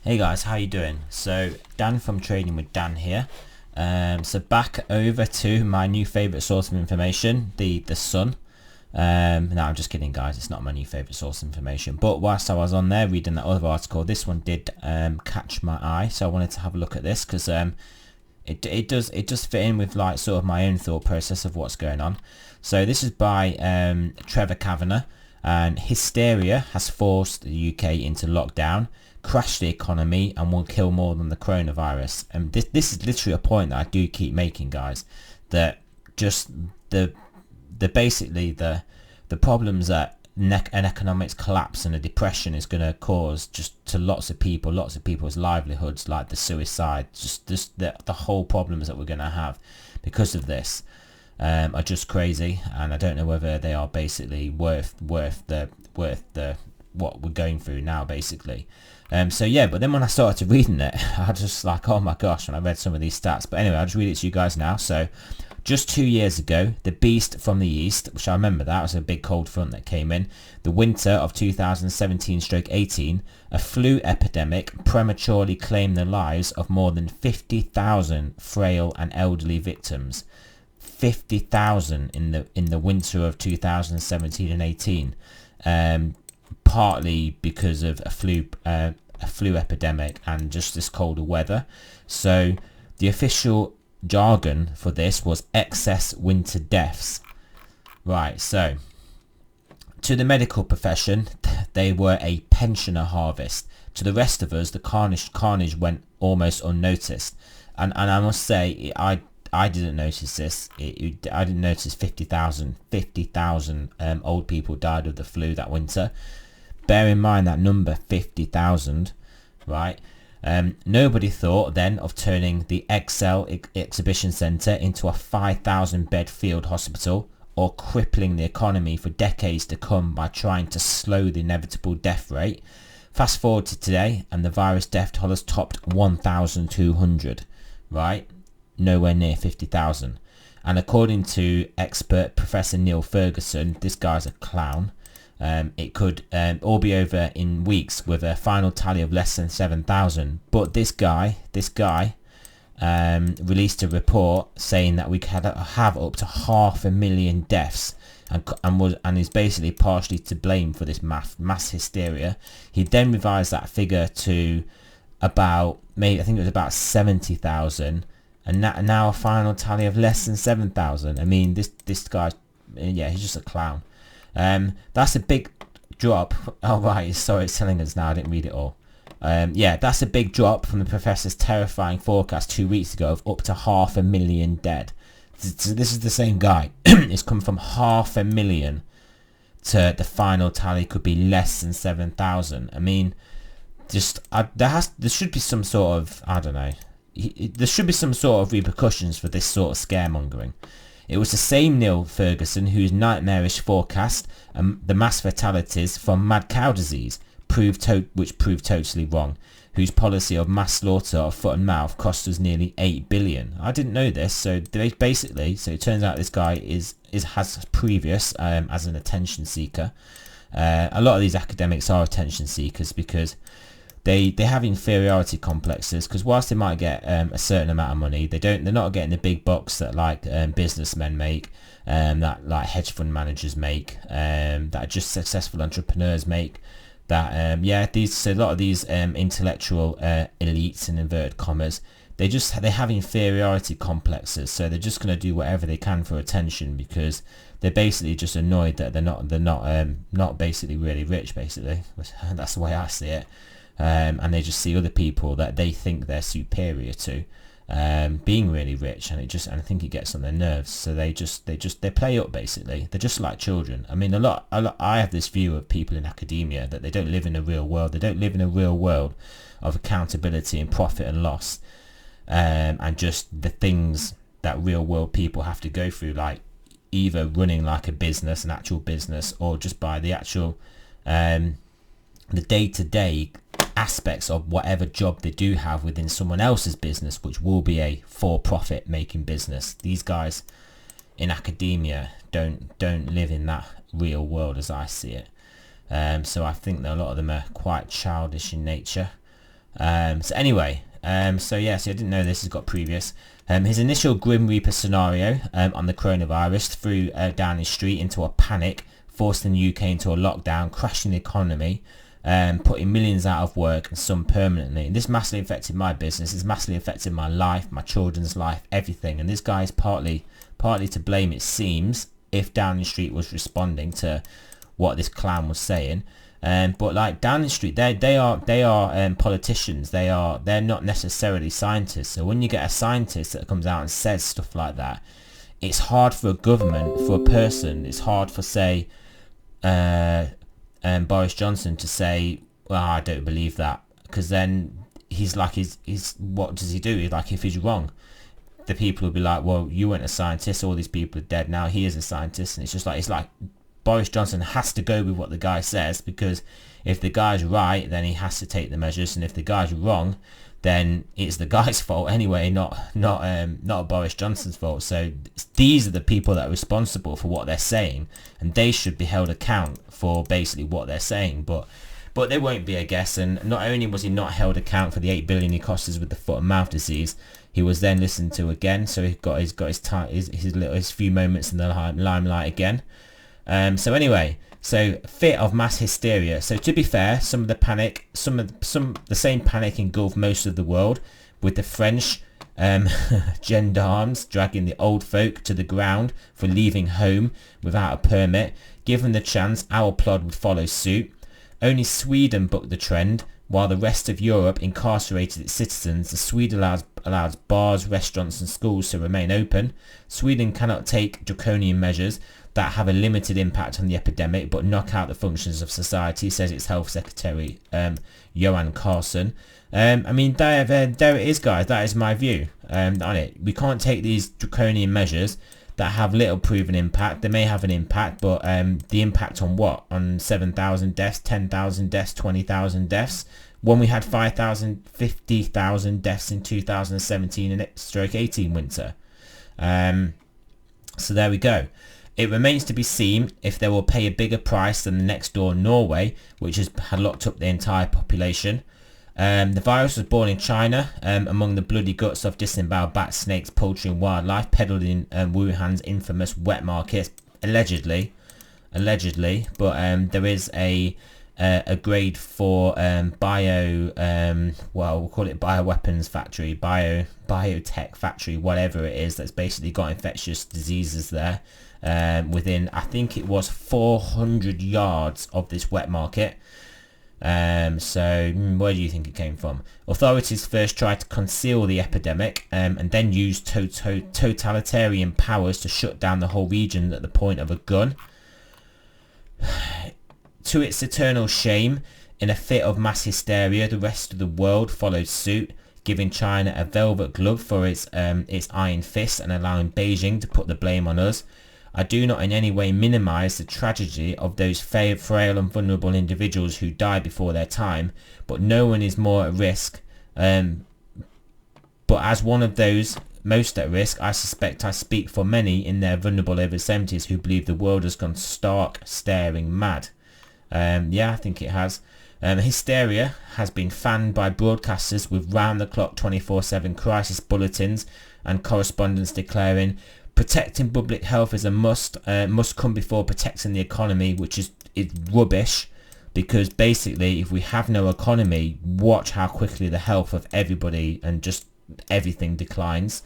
Hey guys, how you doing? So Dan from Trading with Dan here. So back over to my new favorite source of information, the sun. No, I'm just kidding, guys. It's not my new favorite source of information. But whilst I was on there reading that other article, this one did catch my eye. So I wanted to have a look at this because it does fit in with like sort of my own thought process of what's going on. So this is by Trevor Kavanagh, and hysteria has forced the UK into lockdown, crashed the economy, and will kill more than the coronavirus. And this is literally a point that I do keep making, guys, that just the basically the problems that an economic collapse and a depression is going to cause just to lots of people's livelihoods, like the suicide, just the whole problems that we're going to have because of this are just crazy, and I don't know whether they are basically worth the what we're going through now, basically. So yeah, but then when I started reading it, I just like, oh my gosh, when I read some of these stats. But anyway, I'll just read it to you guys now. So just 2 years ago, the beast from the east, which I remember that was a big cold front that came in, the winter of 2017-18, a flu epidemic prematurely claimed the lives of more than 50,000 frail and elderly victims. 50,000 in the winter of 2017 and 18. Partly because of a flu epidemic and just this colder weather. So the official jargon for this was excess winter deaths. Right, so to the medical profession, they were a pensioner harvest. To the rest of us, the carnage went almost unnoticed. And I must say, I didn't notice this. I didn't notice 50,000 old people died of the flu that winter. Bear in mind that number, 50,000, right? Nobody thought then of turning the Excel Exhibition Centre into a 5,000 bed field hospital, or crippling the economy for decades to come by trying to slow the inevitable death rate. Fast forward to today, and the virus death toll has topped 1,200, right? Nowhere near 50,000. And according to expert Professor Neil Ferguson, this guy's a clown. It could all be over in weeks with a final tally of less than 7,000. But this guy released a report saying that we could have up to 500,000 deaths, and is basically partially to blame for this mass hysteria. He then revised that figure to about, maybe I think it was about 70,000, and now a final tally of less than 7,000. I mean, this guy, yeah, he's just a clown. That's a big drop. Oh right, sorry, it's telling us now. I didn't read it all. Yeah, that's a big drop from the professor's terrifying forecast 2 weeks ago of up to 500,000 dead. So this is the same guy. It's come from 500,000 to the final tally could be less than 7,000. I mean, just there should be some sort of, I don't know. There should be some sort of repercussions for this sort of scaremongering. It was the same Neil Ferguson whose nightmarish forecast, the mass fatalities from mad cow disease, which proved totally wrong, whose policy of mass slaughter of foot and mouth cost us nearly 8 billion. I didn't know this, so they basically, so it turns out this guy has previous as an attention seeker. A lot of these academics are attention seekers because they have inferiority complexes, because whilst they might get a certain amount of money, they're not getting the big bucks that like businessmen make, that like hedge fund managers make, that just successful entrepreneurs make, that a lot of these intellectual elites in inverted commas, they have inferiority complexes, so they're just going to do whatever they can for attention, because they're basically just annoyed that they're not basically really rich, basically. That's the way I see it. And they just see other people that they think they're superior to being really rich, and I think it gets on their nerves. So they play up, basically. They're just like children. I mean, I have this view of people in academia that they don't live in a real world. They don't live in a real world of accountability and profit and loss, and just the things that real world people have to go through, like either running like a business, an actual business, or just by the actual the day-to-day aspects of whatever job they do have within someone else's business, which will be a for-profit making business. These guys in academia don't live in that real world as I see it. So I think that a lot of them are quite childish in nature. So anyway, so I didn't know this has got previous. His initial Grim Reaper scenario on the coronavirus threw Downing Street into a panic, forcing the UK into a lockdown, crashing the economy, putting millions out of work and some permanently. And this massively affected my business. It's massively affected my life, my children's life, everything. And this guy is partly to blame, it seems, if Downing Street was responding to what this clown was saying. But like Downing Street, they are politicians. They're not necessarily scientists. So when you get a scientist that comes out and says stuff like that, it's hard for a government, for a person. It's hard for, say, Boris Johnson to say, well, I don't believe that, because then he's what does he do? He's like, if he's wrong, the people will be like, well, you weren't a scientist, all these people are dead now, he is a scientist. And it's like Boris Johnson has to go with what the guy says, because if the guy's right, then he has to take the measures, and if the guy's wrong, then it's the guy's fault anyway, not Boris Johnson's fault. So these are the people that are responsible for what they're saying, and they should be held account for basically what they're saying. But they won't be, I guess. And not only was he not held account for the 8 billion he cost us with the foot and mouth disease, he was then listened to again. So he got his few moments in the limelight again. So anyway, so fit of mass hysteria. So to be fair, some of the same panic engulfed most of the world, with the French gendarmes dragging the old folk to the ground for leaving home without a permit. Given the chance, our plod would follow suit. Only Sweden bucked the trend, while the rest of Europe incarcerated its citizens. The Swede allows bars, restaurants and schools to remain open. Sweden cannot take draconian measures that have a limited impact on the epidemic but knock out the functions of society, says its health secretary Johan Carlson. I mean, there it is, guys. That is my view on it. We can't take these draconian measures that have little proven impact. They may have an impact, but the impact on what? On 7,000 deaths, 10,000 deaths, 20,000 deaths, when we had 5,000, 50,000 deaths in 2017 and stroke 18 winter. So there we go. It remains to be seen if they will pay a bigger price than the next door Norway, which had locked up the entire population. The virus was born in China, among the bloody guts of disemboweled bats, snakes, poultry and wildlife, peddled in Wuhan's infamous wet markets, allegedly. But there is a grade 4 we'll call it bioweapons factory, biotech factory, whatever it is, that's basically got infectious diseases there. Within, I think it was 400 yards of this wet market. So where do you think it came from? Authorities first tried to conceal the epidemic and then used totalitarian powers to shut down the whole region at the point of a gun. To its eternal shame, in a fit of mass hysteria, the rest of the world followed suit, giving China a velvet glove for its iron fist and allowing Beijing to put the blame on us. I do not in any way minimise the tragedy of those frail and vulnerable individuals who die before their time, but no one is more at risk. But as one of those most at risk, I suspect I speak for many in their vulnerable over 70s who believe the world has gone stark, staring mad. Yeah, I think it has. Hysteria has been fanned by broadcasters with round-the-clock 24/7 crisis bulletins and correspondents declaring protecting public health is a must come before protecting the economy, which is rubbish, because basically if we have no economy, watch how quickly the health of everybody and just everything declines.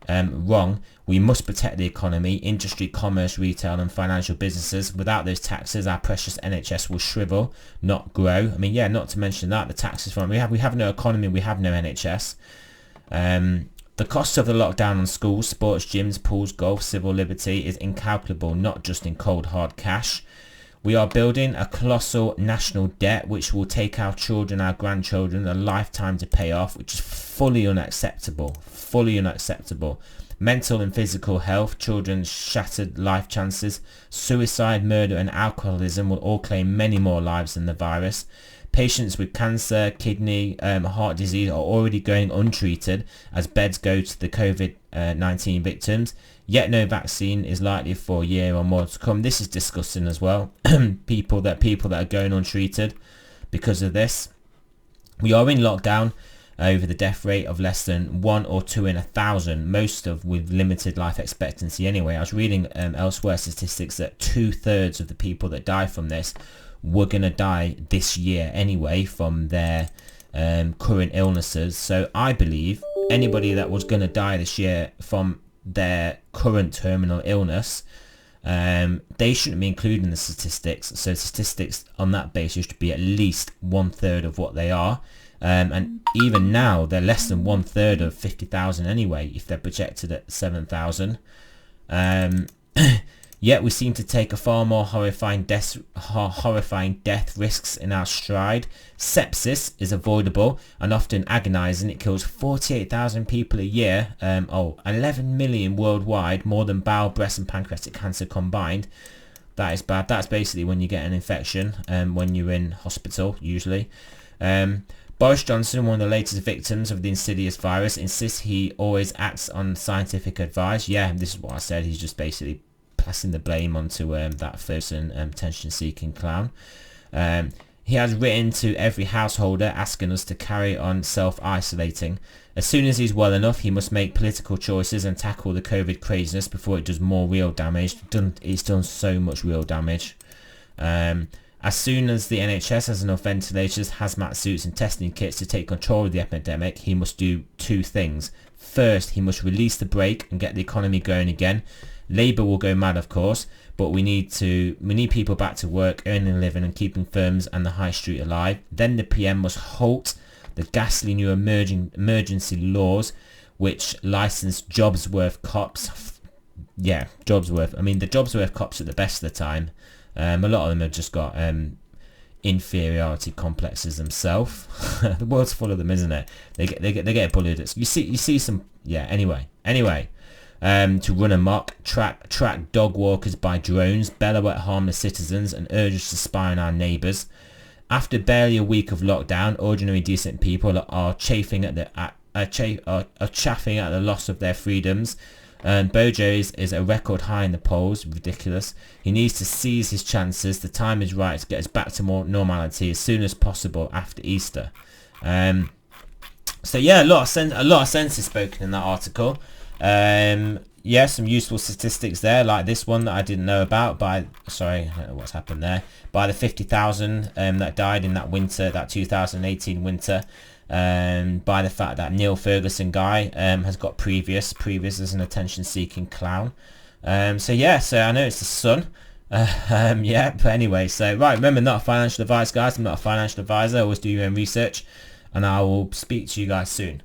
Wrong. We must protect the economy, industry, commerce, retail and financial businesses. Without those taxes, our precious NHS will shrivel, not grow. I mean, yeah, not to mention that the taxes from we have no economy, we have no NHS. The cost of the lockdown on schools, sports, gyms, pools, golf, civil liberty is incalculable, not just in cold hard cash. We are building a colossal national debt which will take our children, our grandchildren a lifetime to pay off, which is fully unacceptable. Mental and physical health, children's shattered life chances, suicide, murder and alcoholism will all claim many more lives than the virus. Patients with cancer, kidney, heart disease are already going untreated as beds go to the COVID-19 victims, yet no vaccine is likely for a year or more to come. This is disgusting as well. people that are going untreated because of this. We are in lockdown over the death rate of less than 1 or 2 in 1,000, most of with limited life expectancy anyway. I was reading elsewhere statistics that 2/3 of the people that die from this were going to die this year anyway from their current illnesses. So I believe anybody that was going to die this year from their current terminal illness, they shouldn't be included in the statistics. So statistics on that basis should be at least 1/3 of what they are, and even now they're less than 1/3 of 50,000 anyway, if they're projected at 7,000. Yet we seem to take a far more horrifying death risks in our stride. Sepsis is avoidable and often agonizing. It kills 48,000 people a year. 11 million worldwide, more than bowel, breast and pancreatic cancer combined. That is bad. That's basically when you get an infection, when you're in hospital usually. Boris Johnson, one of the latest victims of the insidious virus, insists he always acts on scientific advice. Yeah, this is what I said. He's just basically passing the blame onto that Ferguson attention-seeking clown. He has written to every householder asking us to carry on self-isolating. As soon as he's well enough, he must make political choices and tackle the COVID craziness before it does more real damage. It's done so much real damage. As soon as the NHS has enough ventilators, hazmat suits and testing kits to take control of the epidemic, he must do 2 things. First, he must release the brake and get the economy going again. Labour will go mad, of course, but we need people back to work, earning a living and keeping firms and the high street alive. Then the PM must halt the ghastly new emergency laws which license Jobsworth cops. Yeah, Jobsworth. I mean, the Jobsworth cops at the best of the time. A lot of them have just got inferiority complexes themselves. The world's full of them, isn't it? They get bullied. You see some. Yeah. Anyway. To run amok, track dog walkers by drones, bellow at harmless citizens and urge us to spy on our neighbours. After barely a week of lockdown, ordinary decent people are chafing at the loss of their freedoms. And Bojo is a record high in the polls. Ridiculous. He needs to seize his chances. The time is right to get us back to more normality as soon as possible after Easter. So yeah, a lot of sense is spoken in that article. Yeah, some useful statistics there, like this one that I didn't know about. I don't know what's happened there. By the 50,000 that died in that winter, that 2018 winter, by the fact that Neil Ferguson guy has got previous as an attention-seeking clown. So I know it's the sun. Yeah, but anyway, so right, remember, not a financial advice, guys. I'm not a financial advisor. Always do your own research, and I will speak to you guys soon.